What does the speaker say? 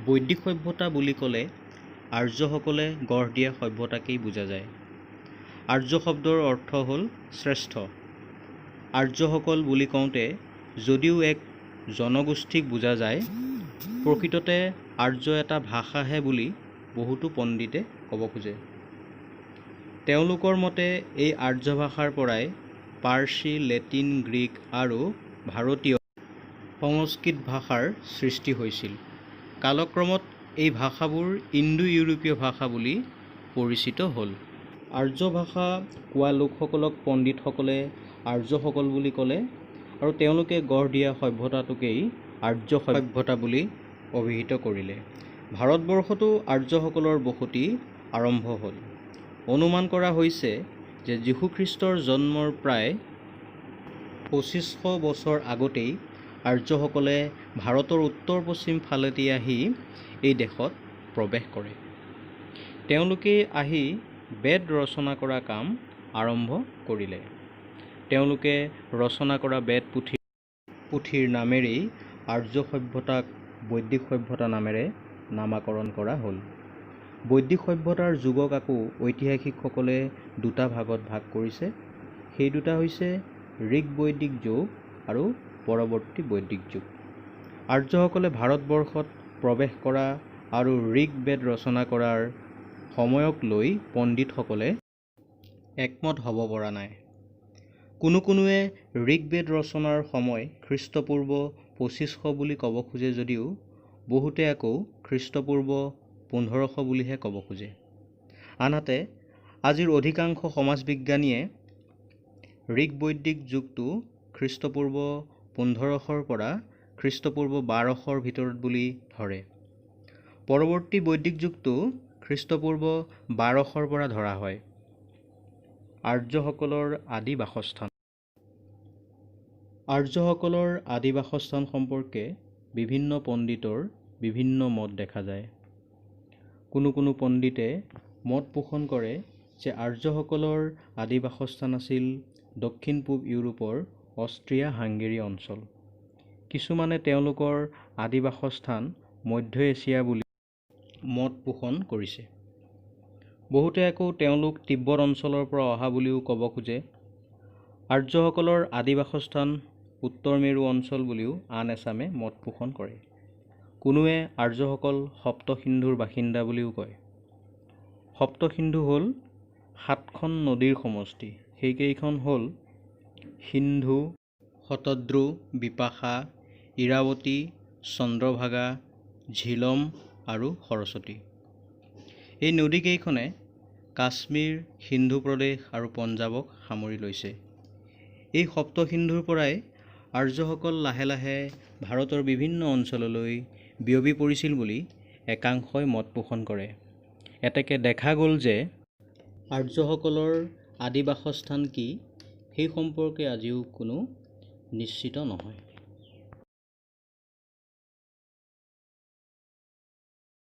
বৈদিক সভ্যতা বুলি ক'লে আৰ্যসকলে গঢ় দিয়া সভ্যতাকেই বুজা যায়। আৰ্য শব্দৰ অৰ্থ হ'ল শ্ৰেষ্ঠ। আৰ্যসকল বুলি কওঁতে যদিও এক জনগোষ্ঠীক বুজা যায়, প্ৰকৃততে আৰ্য এটা ভাষাহে বুলি বহুতো পণ্ডিতে ক'ব খোজে। তেওঁলোকৰ মতে এই আৰ্য ভাষাৰ পৰাই পাৰ্চী, লেটিন, গ্ৰীক আৰু ভাৰতীয় সংস্কৃত ভাষাৰ সৃষ্টি হৈছিল। কালক্ৰমত এই ভাষাবোৰ ইণ্ডো ইউৰোপীয় ভাষা বুলি পৰিচিত হ'ল। আৰ্য ভাষা কোৱা লোকসকলক পণ্ডিতসকলে আৰ্যসকল বুলি ক'লে আৰু তেওঁলোকে গঢ় দিয়া সভ্যতাটোকেই আৰ্য সভ্যতা বুলি অভিহিত কৰিলে। ভাৰতবৰ্ষতো আৰ্যসকলৰ বসতি আৰম্ভ হ'ল। অনুমান কৰা হৈছে যে যীশুখ্ৰীষ্টৰ জন্মৰ প্ৰায় ২৫০০ বছৰ আগতেই আৰ্যসকলে ভাৰতৰ উত্তৰ-পশ্চিম ফালেদি আহি এই দেশত প্ৰৱেশ কৰে। তেওঁলোকে আহি বেদ ৰচনা কৰা কাম আৰম্ভ কৰিলে। তেওঁলোকে ৰচনা কৰা বেদ পুথিৰ নামেৰেই আৰ্য সভ্যতাক বৈদিক সভ্যতা নামেৰে নামাকৰণ কৰা হ'ল। বৈদিক সভ্যতাৰ যুগক আকৌ ঐতিহাসিকসকলে দুটা ভাগত ভাগ কৰিছে। সেই দুটা হৈছে ঋক বৈদিক যুগ আৰু পৰৱৰ্তী বৈদিক যুগ। আৰ্যসকলে ভাৰতবৰ্ষত প্ৰৱেশ কৰা আৰু ঋক বেদ ৰচনা কৰাৰ সময়ক লৈ পণ্ডিতসকলে একমত হ'ব পৰা নাই। কোনোৱে ঋক বেদ ৰচনাৰ সময় খ্ৰীষ্টপূৰ্ব ২৫০০ বুলি ক'ব খোজে যদিও বহুতে আকৌ খ্ৰীষ্টপূৰ্ব ১৫০০ বুলিহে ক'ব খোজে। আনহাতে আজিৰ অধিকাংশ সমাজ বিজ্ঞানীয়ে ঋক বৈদিক যুগটো খ্ৰীষ্টপূৰ্ব ১৫০০ৰ পৰা খ্ৰীষ্টপূৰ্ব ১২০০ৰ ভিতৰত বুলি ধৰে। পৰৱৰ্তী বৈদিক যুগটো খ্ৰীষ্টপূৰ্ব ১২০০ৰ পৰা ধৰা হয়। আৰ্যসকলৰ আদি বাসস্থান। আৰ্যসকলৰ আদি বাসস্থান সম্পৰ্কে বিভিন্ন পণ্ডিতৰ বিভিন্ন মত দেখা যায়। কোনো পণ্ডিতে মত পোষণ কৰে যে আৰ্যসকলৰ আদি বাসস্থান আছিল দক্ষিণ-পূব ইউৰোপৰ অষ্ট্ৰিয়া-হাংগেৰী অঞ্চল। কিছুমানে তেওঁলোকৰ আদি বাসস্থান মধ্য এছিয়া বুলি মত পোষণ কৰিছে। বহুতে আকৌ তেওঁলোক তিব্বত অঞ্চলৰ পৰা অহা বুলিও ক'ব খোজে। আৰ্যসকলৰ আদি বাসস্থান উত্তৰ মেৰু অঞ্চল বুলিও আন এচামে মত পোষণ কৰে। কোনোৱে আৰ্যসকল সপ্ত সিন্ধুৰ বাসিন্দা বুলিও কয়। সপ্ত সিন্ধু হ'ল ৭খন নদীৰ সমষ্টি। সেইকেইখন হ'ল সিন্ধু, শতদ্ৰু, বিপাশা, ইৰাৱতী, চন্দ্ৰভাগা, ঝিলম আৰু সৰস্বতী। এই নদীকেইখনে কাশ্মীৰ, সিন্ধু প্ৰদেশ আৰু পঞ্জাৱক সামৰি লৈছে। এই সপ্ত সিন্ধুৰ পৰাই আৰ্যসকল লাহে লাহে ভাৰতৰ বিভিন্ন অঞ্চললৈ বিয়পি পৰিছিল বুলি একাংশই মত পোষণ কৰে। এতেকে দেখা গ'ল যে আৰ্যসকলৰ আদি বাসস্থান কি সেই সম্পৰ্কে আজিও কোনো নিশ্চিত নহয়।